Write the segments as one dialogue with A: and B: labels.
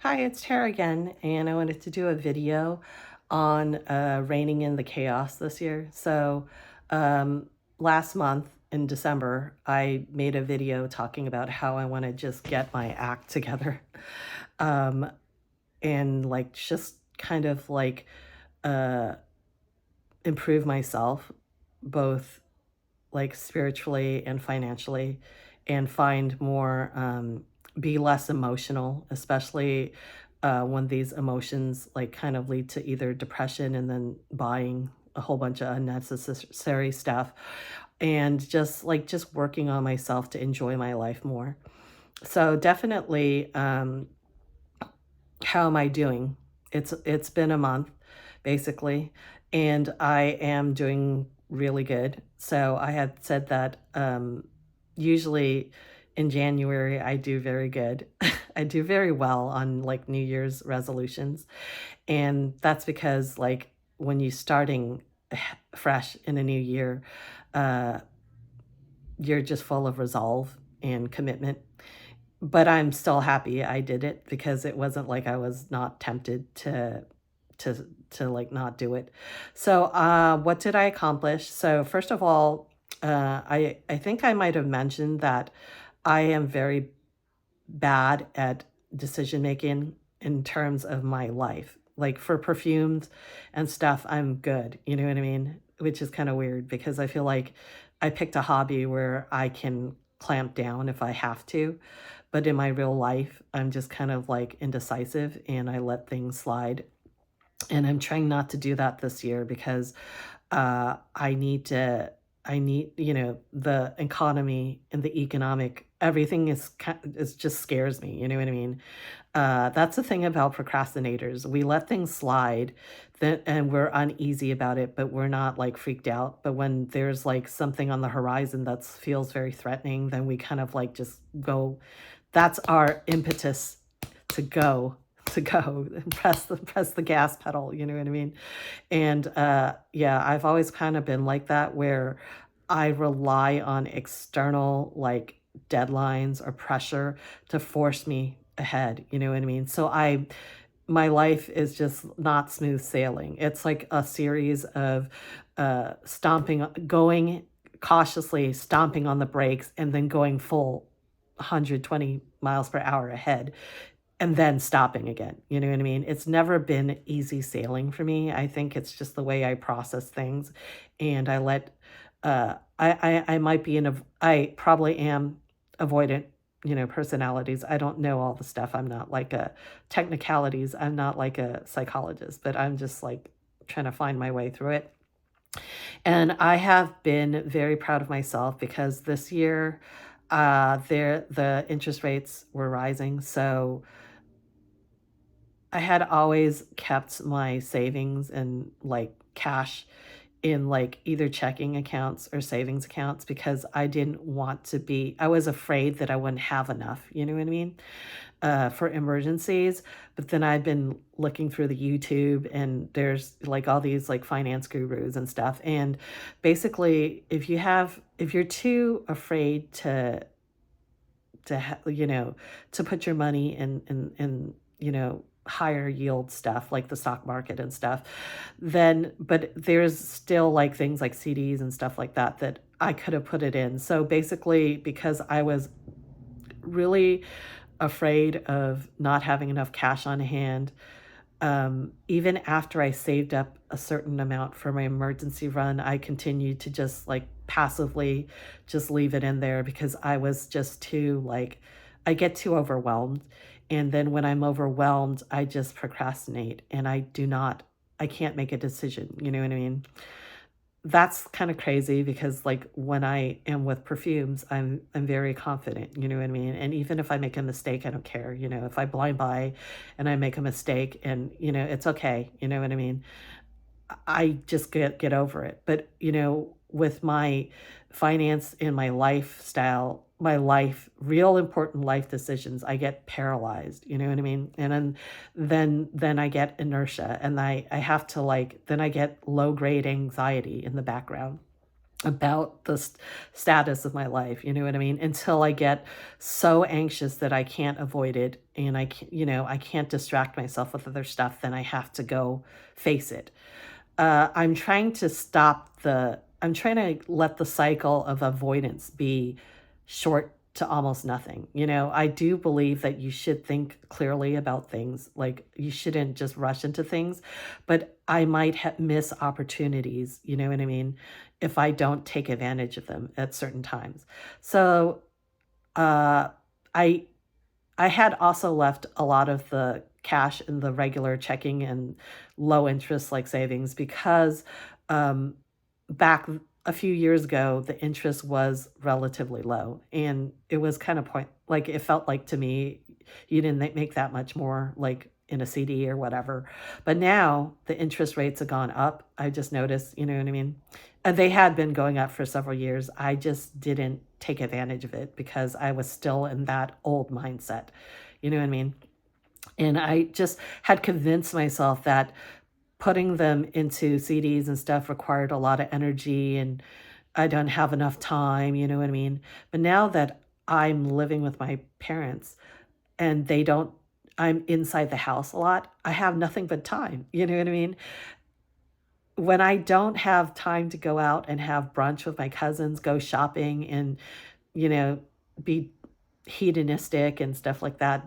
A: Hi, it's Tara again, and I wanted to do a video on reining in the chaos this year. Um, Last month in December, I made a video talking about how I want to just get my act together, um, and like just kind of like uh, improve myself, both like spiritually and financially, and find more, be less emotional, especially when these emotions like kind of lead to either depression and then buying a whole bunch of unnecessary stuff, and just working on myself to enjoy my life more. So definitely, how am I doing? It's been a month basically, and I am doing really good. So I had said that usually in January I do very good. I do very well on like New Year's resolutions, and that's because like when you starting fresh in a new year, uh you're just full of resolve and commitment, but I'm still happy I did it because it wasn't like I was not tempted to like not do it. So, what did I accomplish? So, first of all, I think I might have mentioned that I am very bad at decision making in terms of my life. Like for perfumes and stuff, I'm good. You know what I mean? Which is kind of weird because I feel like I picked a hobby where I can clamp down if I have to. But in my real life, I'm just kind of like indecisive and I let things slide. And I'm trying not to do that this year because I need to, the economy and the economic, everything is just scares me. You know what I mean? That's the thing about procrastinators. We let things slide and we're uneasy about it, but we're not like freaked out. But when there's like something on the horizon that feels very threatening, then we kind of like just go. That's our impetus to go and press the gas pedal, you know what I mean? And yeah, I've always kind of been like that where I rely on external like deadlines or pressure to force me ahead, you know what I mean? So I my life is just not smooth sailing. It's like a series of going cautiously, stomping on the brakes, and then going full 120 miles per hour ahead and then stopping again. You know what I mean? It's never been easy sailing for me. I think it's just the way I process things, and I let. I might be I probably am avoidant. Personalities. I don't know all the stuff. I'm not like a technicalities. I'm not like a psychologist, but I'm just like trying to find my way through it. And I have been very proud of myself because this year, the interest rates were rising, so I had always kept my savings and like cash in like either checking accounts or savings accounts because I was afraid that I wouldn't have enough, you know what I mean? For emergencies. But then I've been looking through the YouTube and there's like all these like finance gurus and stuff. And basically, if you're too afraid to put your money in higher yield stuff like the stock market and stuff, then but there's still like things like CDs and stuff like that I could have put it in. So basically, because I was really afraid of not having enough cash on hand, even after I saved up a certain amount for my emergency run, I continued to just like passively just leave it in there because I was just too like, I get too overwhelmed. And then when I'm overwhelmed, I just procrastinate and I can't make a decision. You know what I mean? That's kind of crazy because like when I am with perfumes, I'm very confident, you know what I mean? And even if I make a mistake, I don't care. If I blind buy and I make a mistake and it's okay, you know what I mean? I just get over it. But, with my finance and my lifestyle, my life, real important life decisions, I get paralyzed, you know what I mean? And then I get inertia and I have to like then I get low grade anxiety in the background. about the status of my life, you know what I mean? Until I get so anxious that I can't avoid it and I can't, I can't distract myself with other stuff, then I have to go face it. I'm trying to I'm trying to let the cycle of avoidance be short to almost nothing. I do believe that you should think clearly about things. Like, you shouldn't just rush into things, but I might miss opportunities, you know what I mean, if I don't take advantage of them at certain times. So, uh, I I had also left a lot of the cash in the regular checking and low interest like savings because um, back a few years ago, the interest was relatively low and it was kind of like it felt like to me, you didn't make that much more like in a CD or whatever. But now the interest rates have gone up. I just noticed, you know what I mean? And they had been going up for several years. I just didn't take advantage of it because I was still in that old mindset. You know what I mean? And I just had convinced myself that putting them into CDs and stuff required a lot of energy and I don't have enough time, you know what I mean? But now that I'm living with my parents and I'm inside the house a lot, I have nothing but time, you know what I mean? When I don't have time to go out and have brunch with my cousins, go shopping and, you know, be hedonistic and stuff like that,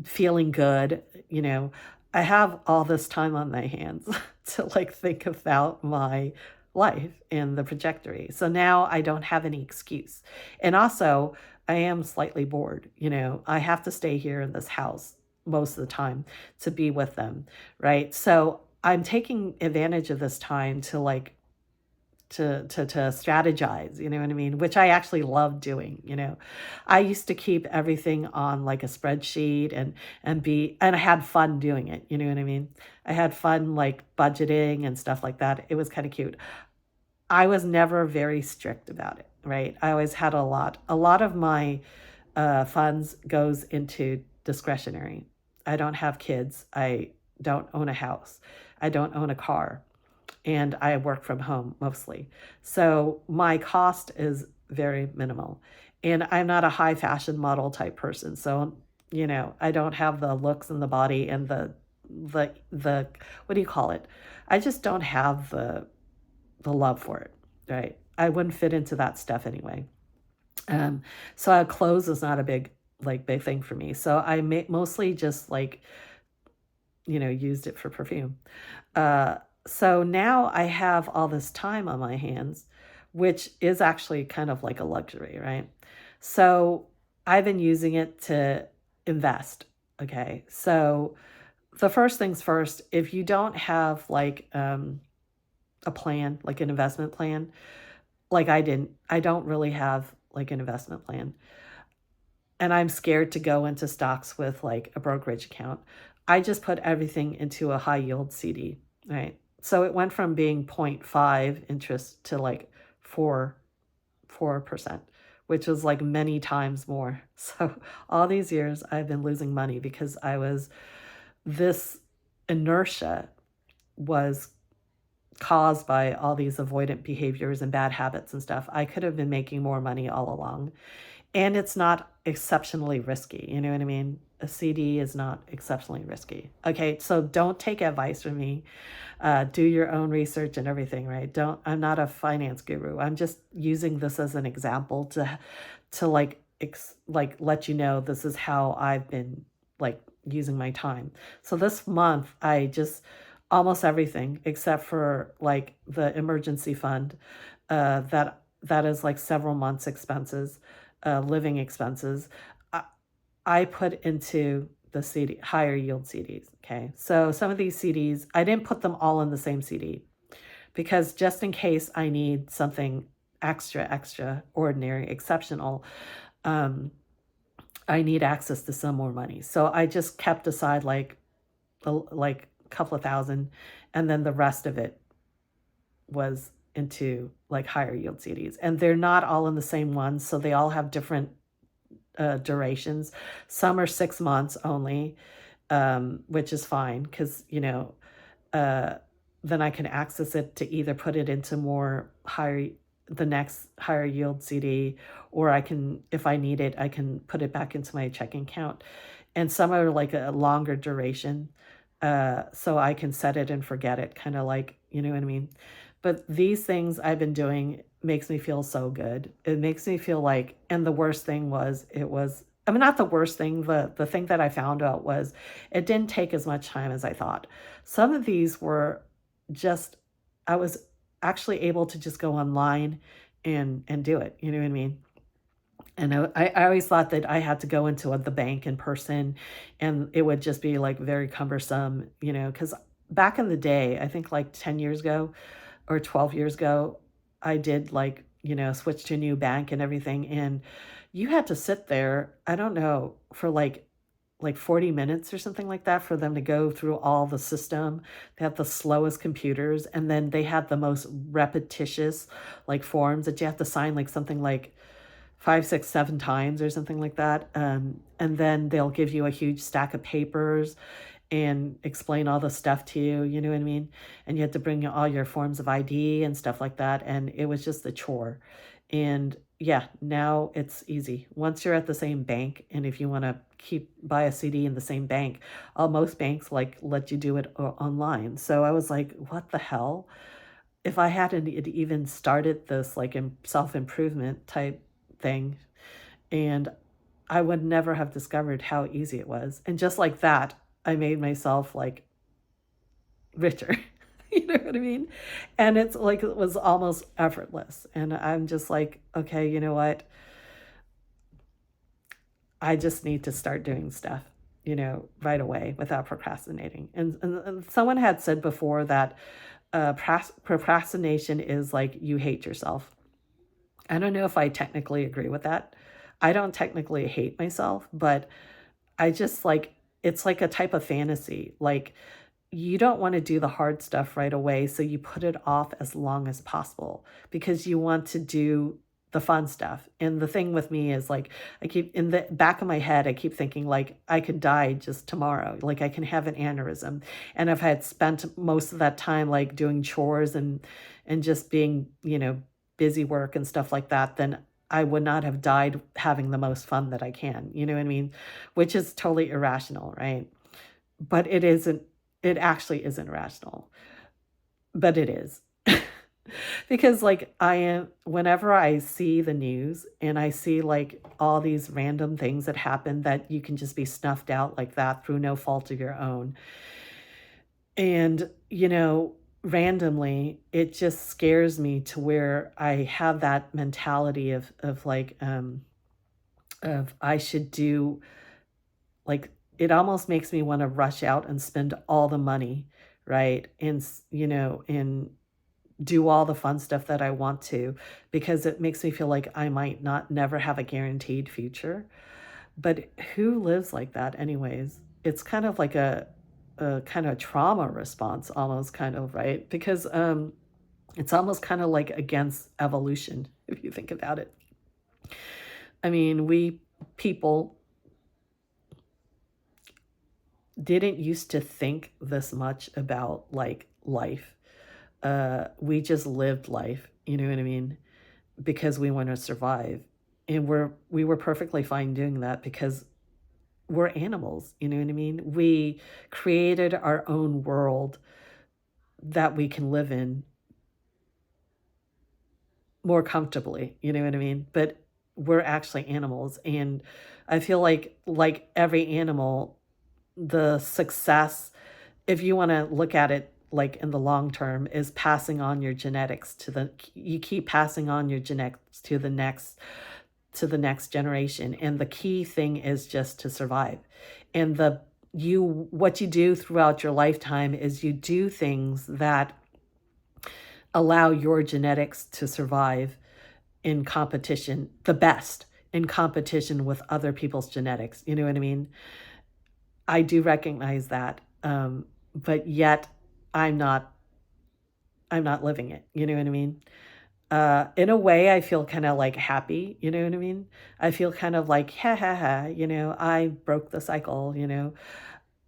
A: feeling good, I have all this time on my hands to like think about my life and the trajectory. So now I don't have any excuse. And also, I am slightly bored. I have to stay here in this house most of the time to be with them, right? So I'm taking advantage of this time to like to strategize, you know what I mean? Which I actually love doing. I used to keep everything on like a spreadsheet and I had fun doing it, you know what I mean? I had fun like budgeting and stuff like that. It was kind of cute. I was never very strict about it, right? I always had a lot of my funds goes into discretionary. I don't have kids. I don't own a house. I don't own a car and I work from home mostly. So my cost is very minimal. And I'm not a high fashion model type person. So, I don't have the looks and the body and the what do you call it? I just don't have the love for it, right? I wouldn't fit into that stuff anyway. Um, so clothes is not a big thing for me. So I mostly just like, used it for perfume. Uh, so now I have all this time on my hands, which is actually kind of like a luxury, right? So I've been using it to invest. Okay. So the first things first, if you don't have like a plan, like an investment plan, like I don't really have like an investment plan and I'm scared to go into stocks with like a brokerage account. I just put everything into a high yield CD, right? So it went from being zero point 0.5 interest to like 4%, which was like many times more. So all these years I've been losing money because this inertia was caused by all these avoidant behaviors and bad habits and stuff. I could have been making more money all along. And it's not exceptionally risky. You know what I mean? A CD is not exceptionally risky. Okay, so don't take advice from me. Do your own research and everything, right? I'm not a finance guru. I'm just using this as an example to like let you know this is how I've been like using my time. So this month I just almost everything except for like the emergency fund that is like several months expenses, living expenses. I, I put into the CD higher yield CDs. Okay, so some of these CDs I didn't put them all in the same CD because just in case I need something extra ordinary, exceptional, um, I need access to some more money. So I just kept aside like a couple of thousand, and then the rest of it was into like higher yield CDs. And they're not all in the same one, so they all have different durations. Some are 6 months only, which is fine because uh, then I can access it to either put it into the next higher yield CD, or I can, if I need it, I can put it back into my checking account. And some are like a longer duration. So I can set it and forget it, kind of like, you know what I mean? But these things I've been doing makes me feel so good. It makes me feel like, and the worst thing was, I mean, not the worst thing, the thing that I found out was it didn't take as much time as I thought. Some of these were just, I was actually able to just go online and do it. You know what I mean? And I always thought that I had to go into the bank in person, and it would just be like very cumbersome, you know, because back in the day, I think like 10 years ago or 12 years ago, I did like, you know, switch to a new bank and everything. And you had to sit there, I don't know, for like 40 minutes or something like that for them to go through all the system. They had the slowest computers, and then they had the most repetitious like forms that you have to sign, like something like 5, 6, 7 times or something like that. And then they'll give you a huge stack of papers and explain all the stuff to you, you know what I mean? And you had to bring all your forms of ID and stuff like that. And it was just a chore. And yeah, now it's easy. Once you're at the same bank, and if you want to buy a CD in the same bank, most banks like let you do it online. So I was like, what the hell? If I hadn't even started this like self-improvement type thing, and I would never have discovered how easy it was. And just like that, I made myself like richer. You know what I mean? And it's like it was almost effortless. And I'm just like, okay, you know what? I just need to start doing stuff, you know, right away without procrastinating. And someone had said before that procrastination is like you hate yourself. I don't know if I technically agree with that. I don't technically hate myself, but I just like, it's like a type of fantasy. Like, you don't want to do the hard stuff right away, so you put it off as long as possible because you want to do the fun stuff. And the thing with me is like, I keep in the back of my head, I keep thinking like I could die just tomorrow, like I can have an aneurysm. And if I had spent most of that time like doing chores and just being, you know, busy work and stuff like that, then I would not have died having the most fun that I can, you know what I mean? Which is totally irrational, right? But it isn't, it actually isn't rational, but it is. Because like whenever I see the news and I see like all these random things that happen that you can just be snuffed out like that through no fault of your own, and you know, randomly, it just scares me to where I have that mentality of like of I should do, like, it almost makes me want to rush out and spend all the money, right? And you know, and do all the fun stuff that I want to, because it makes me feel like I might not never have a guaranteed future. But who lives like that anyways? It's kind of like a kind of trauma response almost, kind of, right? Because it's almost kind of like against evolution if you think about it. I mean, we people didn't used to think this much about like life. We just lived life, you know what I mean? Because we want to survive. And we were perfectly fine doing that because we're animals, you know what I mean? We created our own world that we can live in more comfortably, you know what I mean? But we're actually animals, and I feel like every animal, the success, if you want to look at it like in the long term, is passing on your genetics you keep passing on your genetics to the next generation. And the key thing is just to survive. And what you do throughout your lifetime is you do things that allow your genetics to survive in competition, the best in competition with other people's genetics. You know what I mean? I do recognize that. But yet I'm not I'm not living it. You know what I mean? In a way, I feel kind of like happy. You know what I mean? I feel kind of like, ha ha ha, you know, I broke the cycle, you know.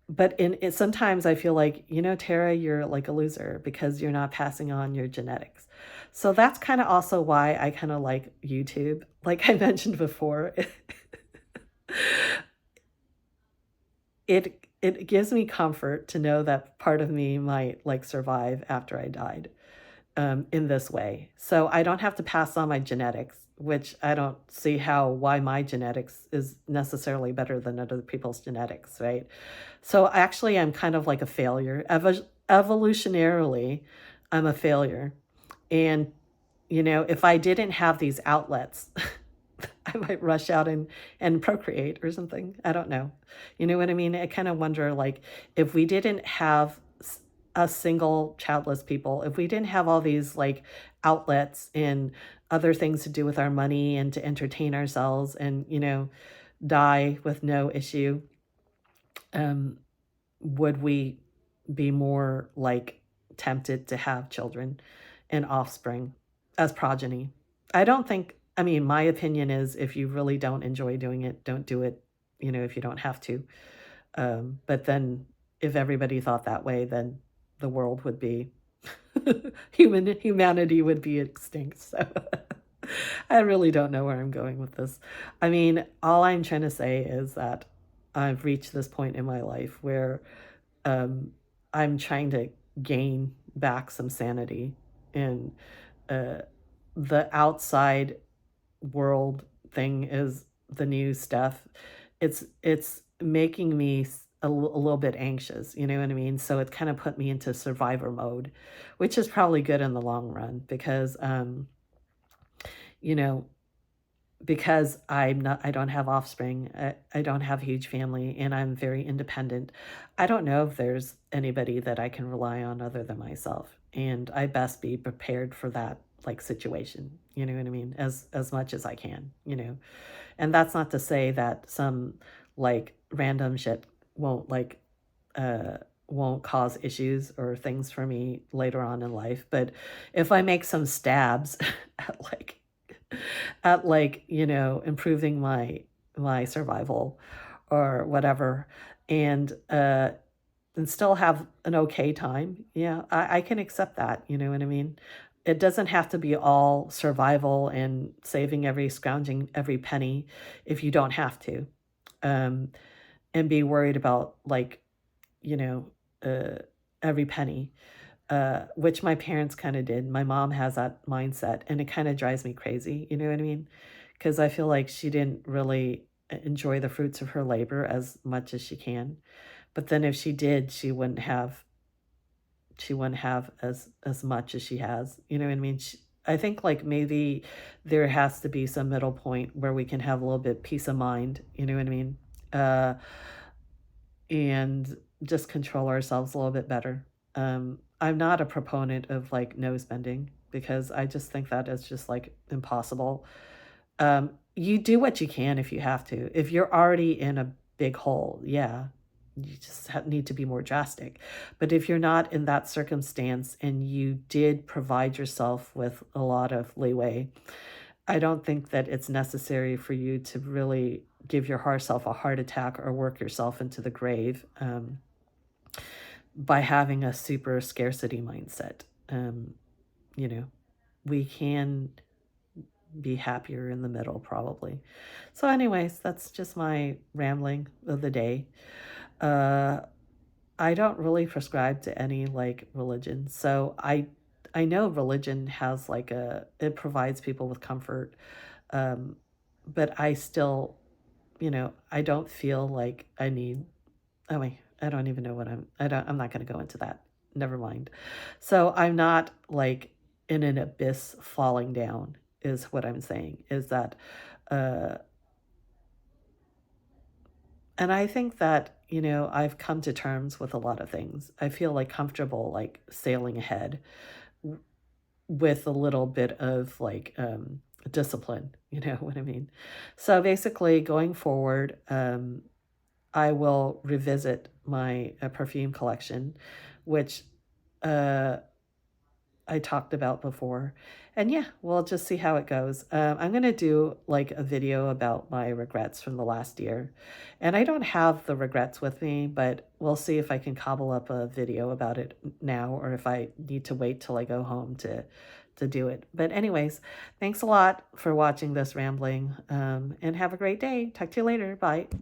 A: but sometimes I feel like, Tara, you're like a loser because you're not passing on your genetics. So that's kind of also why I kind of like YouTube. Like I mentioned before, it gives me comfort to know that part of me might like survive after I died, in this way. So I don't have to pass on my genetics, which I don't see how why my genetics is necessarily better than other people's genetics, right? So actually, I'm kind of like a failure. Evolutionarily, I'm a failure. And, if I didn't have these outlets, I might rush out and procreate or something. I don't know. You know what I mean? I kind of wonder, like, if we didn't have a single childless people, if we didn't have all these like outlets and other things to do with our money and to entertain ourselves and, die with no issue, um, would we be more like tempted to have children and offspring as progeny? I don't think, I mean, my opinion is if you really don't enjoy doing it, don't do it, if you don't have to. But then if everybody thought that way, then the world would be humanity would be extinct. So I really don't know where I'm going with this. I mean, all I'm trying to say is that I've reached this point in my life where, um, I'm trying to gain back some sanity in, uh, the outside world thing is the new stuff. It's making me a little bit anxious, you know what I mean? So it kind of put me into survivor mode, which is probably good in the long run because, you know, because I don't have offspring, I don't have a huge family, and I'm very independent. I don't know if there's anybody that I can rely on other than myself, and I best be prepared for that like situation. You know what I mean? As much as I can, And that's not to say that some like random shit won't like uh won't cause issues or things for me later on in life, but if I make some stabs at like improving my survival or whatever, and still have an okay time, yeah, I can accept that, you know what I mean? It doesn't have to be all survival and saving scrounging every penny if you don't have to, um and be worried about like, you know uh every penny, which my parents kind of did. My mom has that mindset, and it kind of drives me crazy. You know what I mean? Because I feel like she didn't really enjoy the fruits of her labor as much as she can. But then if she did, she wouldn't have as much as she has. You know what I mean? I think like maybe there has to be some middle point where we can have a little bit peace of mind. You know what I mean? Uh, and just control ourselves a little bit better. I'm not a proponent of like no spending because I just think that is just like impossible. You do what you can if you have to. If you're already in a big hole, yeah, you just need to be more drastic. But if you're not in that circumstance and you did provide yourself with a lot of leeway, I don't think that it's necessary for you to really give yourself a heart attack or work yourself into the grave, by having a super scarcity mindset. Um, you know, we can be happier in the middle, probably. So, anyways, that's just my rambling of the day. Uh, I don't really prescribe to any like religion, so I know religion has like it provides people with comfort, um, but I still, I don't feel like I need. Oh wait, I don't even know what I'm not going to go into that. Never mind. So I'm not like in an abyss falling down is what I'm saying is that, uh and I think that, I've come to terms with a lot of things. I feel like comfortable like sailing ahead w- with a little bit of like, discipline, you know what I mean? So basically going forward, I will revisit my perfume collection, which, uh, I talked about before. And yeah, we'll just see how it goes. I'm going to do like a video about my regrets from the last year. And I don't have the regrets with me, but we'll see if I can cobble up a video about it now or if I need to wait till I go home to do it. But anyways, thanks a lot for watching this rambling, and have a great day. Talk to you later. Bye.